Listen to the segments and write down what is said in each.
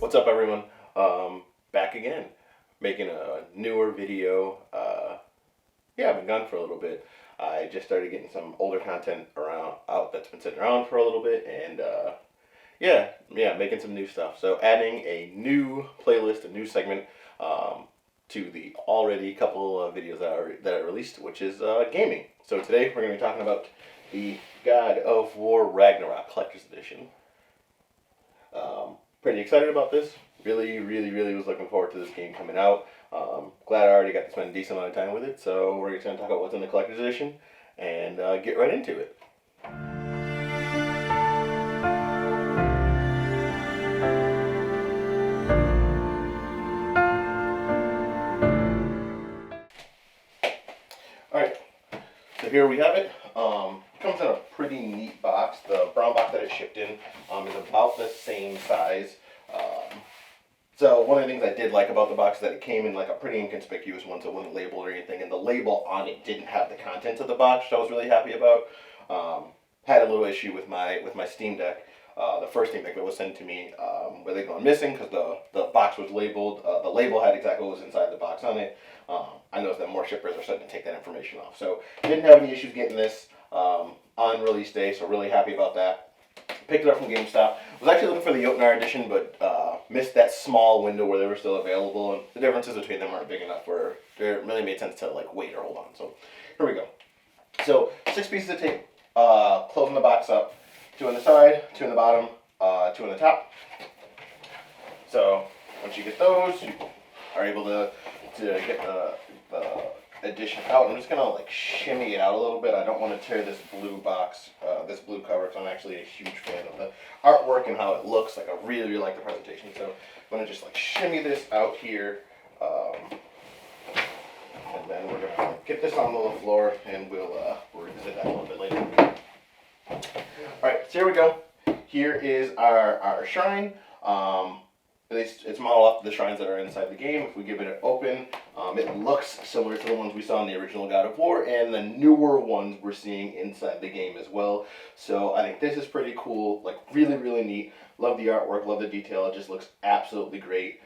What's up, everyone? Back again, making a newer video. I've been gone for a little bit. I just started getting some older content around out that's been sitting around for a little bit, and making some new stuff. So adding a new playlist, a new segment to the already couple of videos that I released, which is gaming. So today we're going to be talking about the God of War Ragnarok Collector's Edition. Pretty excited about this. Really was looking forward to this game coming out. Glad I already got to spend a decent amount of time with it. So we're just going to talk about what's in the Collector's Edition and get right into it. Alright, so here we have it. It comes in a pretty neat box. The brown box that it shipped in is about the same size. So one of the things I did like about the box is that it came in like a pretty inconspicuous one, so it wasn't labeled or anything, and the label on it didn't have the contents of the box, which I was really happy about. Had a little issue with my Steam Deck. The first Steam Deck that was sent to me, where they gone missing because the box was labeled. The label had exactly what was inside the box on it. I noticed that more shippers are starting to take that information off. So didn't have any issues getting this on release day, so really happy about that. Picked it up from GameStop. Was actually looking for the Jotnar edition, but missed that small window where they were still available, and the differences between them aren't big enough where it really made sense to like wait or hold on. So here we go. So 6 pieces of tape, closing the box up, 2 on the side, 2 on the bottom, 2 on the top. So once you get those, you are able to get the edition out. I'm just gonna like shimmy it out a little bit. I don't want to tear this blue box, this blue cover, because I'm actually a huge fan of the artwork and how it looks. Like I really like the presentation. So I'm gonna just like shimmy this out here, and then we're gonna get this on the floor, and we'll revisit that a little bit later. All right, so here we go. Here is our shrine. It's modeled after the shrines that are inside the game. If we give it an open, it looks similar to the ones we saw in the original God of War, and the newer ones we're seeing inside the game as well. So I think this is pretty cool, like really neat. Love the artwork, love the detail. It just looks absolutely great.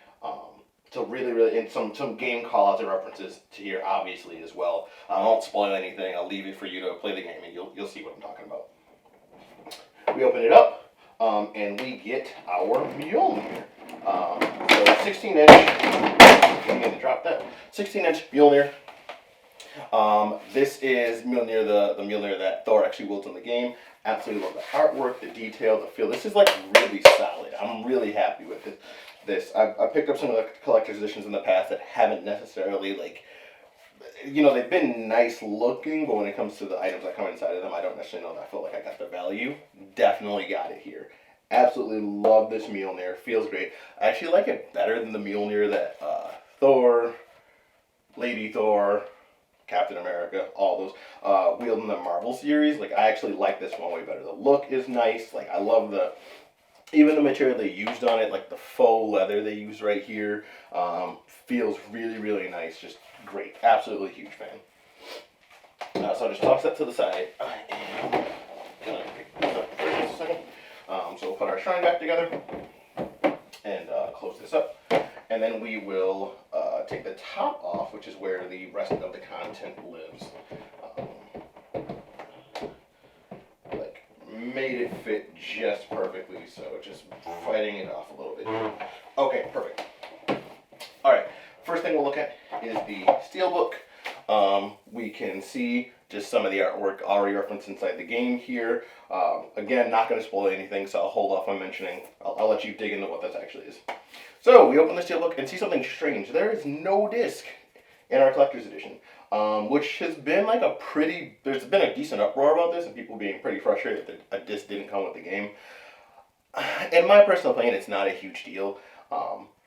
So really, and some game callouts and references to here, obviously, as well. I won't spoil anything. I'll leave it for you to play the game, and you'll see what I'm talking about. We open it up, and we get our Mjolnir. So 16-inch, I'm going to drop that, 16-inch Mjolnir. This is Mjolnir, the Mjolnir that Thor actually wields in the game. Absolutely love the artwork, the detail, the feel. This is like really solid. I'm really happy with this. I picked up some of the collector's editions in the past that haven't necessarily like, they've been nice looking, but when it comes to the items that come inside of them, I don't necessarily know that I feel like I got the value. Definitely got it here. Absolutely love this Mjolnir. Feels great. I actually like it better than the Mjolnir that Thor, Lady Thor, Captain America, all those wield in the Marvel series. Like, I actually like this one way better. The look is nice. Like, I love even the material they used on it, like the faux leather they used right here, feels really nice. Just great. Absolutely huge fan. So I'll just toss that to the side. I am gonna pick this up for just a second. So we'll put our shrine back together and close this up. And then we will take the top off, which is where the rest of the content lives. Made it fit just perfectly, so just fighting it off a little bit. Okay, perfect. Alright, first thing we'll look at is the Steelbook. We can see just some of the artwork already referenced inside the game here. Again, not going to spoil anything, so I'll hold off on mentioning. I'll let you dig into what this actually is. So, we open the Steelbook and see something strange. There is no disc in our collector's edition, which has been like there's been a decent uproar about this and people being pretty frustrated that a disc didn't come with the game. In my personal opinion, it's not a huge deal.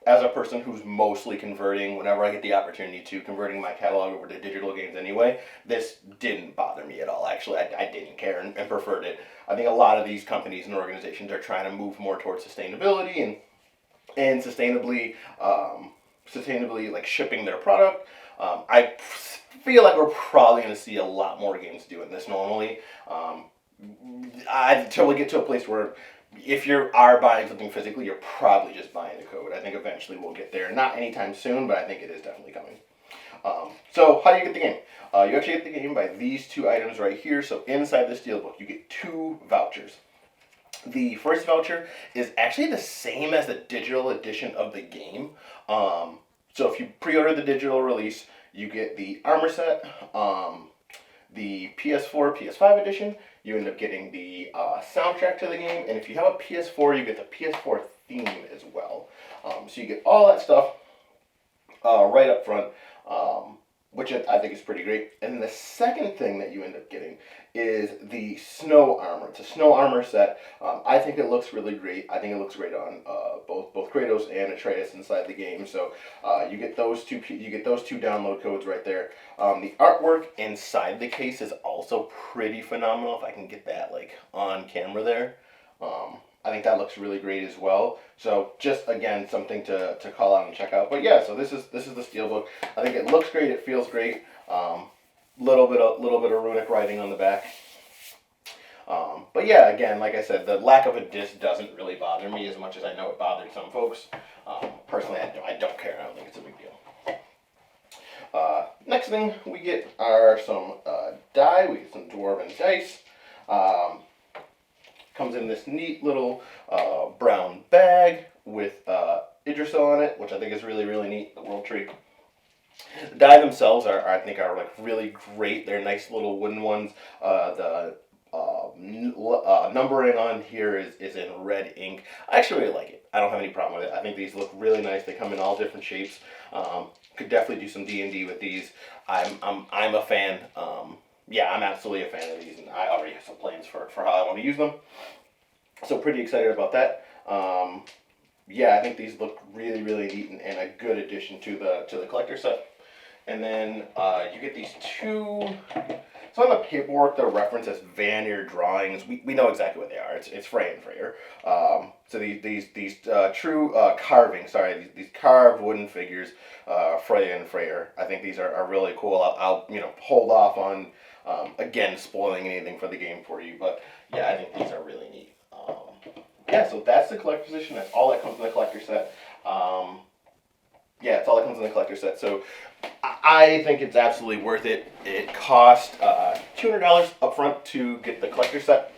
As a person who's mostly converting, whenever I get the opportunity to, converting my catalog over to digital games anyway, this didn't bother me at all. Actually, I didn't care and preferred it. I think a lot of these companies and organizations are trying to move more towards sustainability and sustainably like shipping their product. I feel like we're probably going to see a lot more games doing this normally. Until we get to a place where if you are buying something physically, you're probably just buying the code. I think eventually we'll get there. Not anytime soon, but I think it is definitely coming. So how do you get the game? You actually get the game by these two items right here. So inside the Steelbook, you get 2 vouchers. The first voucher is actually the same as the digital edition of the game. So if you pre-order the digital release, you get the armor set, the PS4, PS5 edition. You end up getting the soundtrack to the game, and if you have a PS4, you get the PS4 theme as well. So you get all that stuff right up front, which I think is pretty great. And the second thing that you end up getting is the snow armor. It's a snow armor set. I think it looks really great. I think it looks great on both Kratos and Atreus inside the game. So you get those two download codes right there. The artwork inside the case is also pretty phenomenal. If I can get that like on camera there. I think that looks really great as well. So just again something to call out and check out. But yeah, so this is the Steelbook. I think it looks great. It feels great. Little bit of runic writing on the back. But yeah, again, like I said, the lack of a disc doesn't really bother me as much as I know it bothered some folks. Personally, I don't care. I don't think it's a big deal. Next thing we get are some die. We get some dwarven dice. Comes in this neat little brown bag with Idrisil on it, which I think is really, really neat, the World Tree. The die themselves I think are like really great. They're nice little wooden ones. The numbering on here is in red ink. I actually really like it. I don't have any problem with it. I think these look really nice. They come in all different shapes. Could definitely do some D&D with these. I'm a fan. Yeah, I'm absolutely a fan of these, and I already have some plans for how I want to use them. So pretty excited about that. Yeah, I think these look really, really neat and a good addition to the collector set. And then you get these 2. So on the paperwork, they're referenced as Vanir drawings. We know exactly what they are. It's Frey and Freyr. So these true carving. Sorry, these carved wooden figures, Freya and Freyr. I think these are really cool. I'll hold off on again spoiling anything for the game for you. But yeah, I think these are really neat. Yeah, so that's the collector's edition. That's all that comes in the collector set. Yeah, it's all that comes in the collector set. So I think it's absolutely worth it. It cost $200 up front to get the collector set.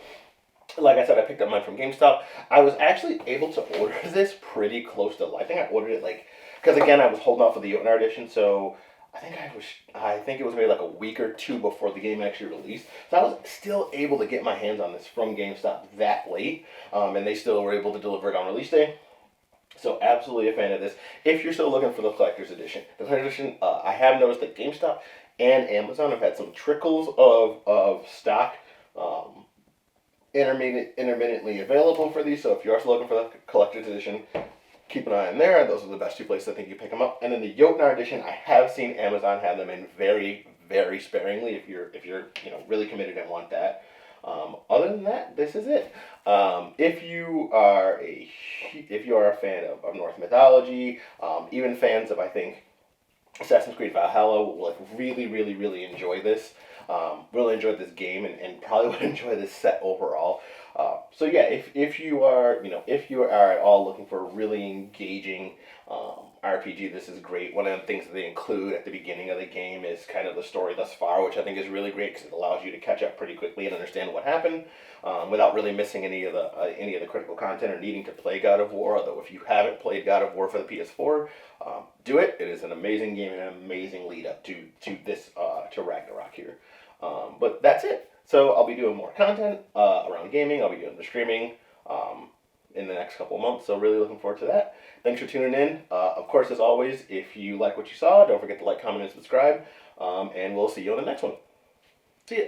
Like I said, I picked up mine from GameStop. I was actually able to order this pretty close to, I think I ordered it because again, I was holding off for the Jotnar edition, so I think it was maybe like a week or 2 before the game actually released. So I was still able to get my hands on this from GameStop that late, and they still were able to deliver it on release day. So absolutely a fan of this. If you're still looking for the collector's edition, I have noticed that GameStop and Amazon have had some trickles of stock intermittently available for these. So if you're also looking for the collector's edition, keep an eye on there. Those are the best 2 places I think you pick them up. And then the Jotnar edition, I have seen Amazon have them in very, very sparingly if you're really committed and want that. Other than that, this is it. If you are a fan of Norse mythology, even fans of, I think, Assassin's Creed Valhalla will really, really, really enjoy this. Really enjoyed this game and probably would enjoy this set overall. So yeah, if you are at all looking for a really engaging RPG, this is great. One of the things that they include at the beginning of the game is kind of the story thus far, which I think is really great because it allows you to catch up pretty quickly and understand what happened without really missing any of the critical content or needing to play God of War. Although if you haven't played God of War for the PS4, do it. It is an amazing game and an amazing lead up to Ragnarok here. But that's it. So I'll be doing more content around gaming. I'll be doing the streaming in the next couple of months. So really looking forward to that. Thanks for tuning in. Of course, as always, if you like what you saw, don't forget to like, comment, and subscribe. And we'll see you on the next one. See ya.